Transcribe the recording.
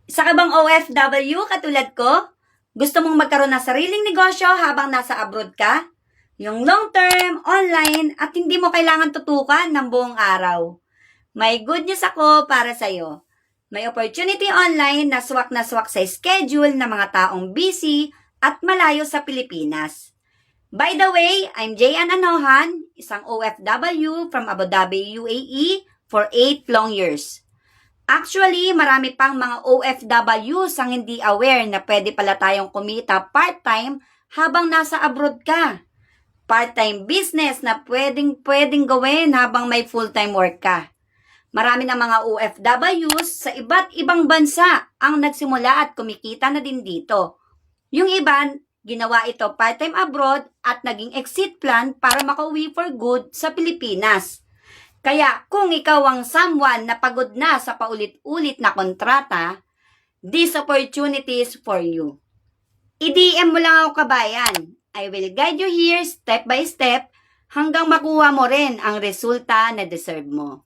Isa ka bang OFW katulad ko? Gusto mong magkaroon ng sariling negosyo habang nasa abroad ka? Yung long-term, online, at hindi mo kailangan tutukan ng buong araw. May good news ako para sa'yo. May opportunity online na swak sa schedule ng mga taong busy at malayo sa Pilipinas. By the way, I'm Jayan Anohan, isang OFW from Abu Dhabi, UAE for 8 long years. Actually, marami pang mga OFWs ang hindi aware na pwede pala tayong kumita part-time habang nasa abroad ka. Part-time business na pwedeng gawin habang may full-time work ka. Marami ng mga OFWs sa iba't ibang bansa ang nagsimula at kumikita na din dito. Yung iba, ginawa ito part-time abroad at naging exit plan para makauwi for good sa Pilipinas. Kaya kung ikaw ang someone na pagod na sa paulit-ulit na kontrata, this opportunity is for you. I-DM mo lang ako, kabayan. I will guide you here step by step hanggang makuha mo rin ang resulta na deserve mo.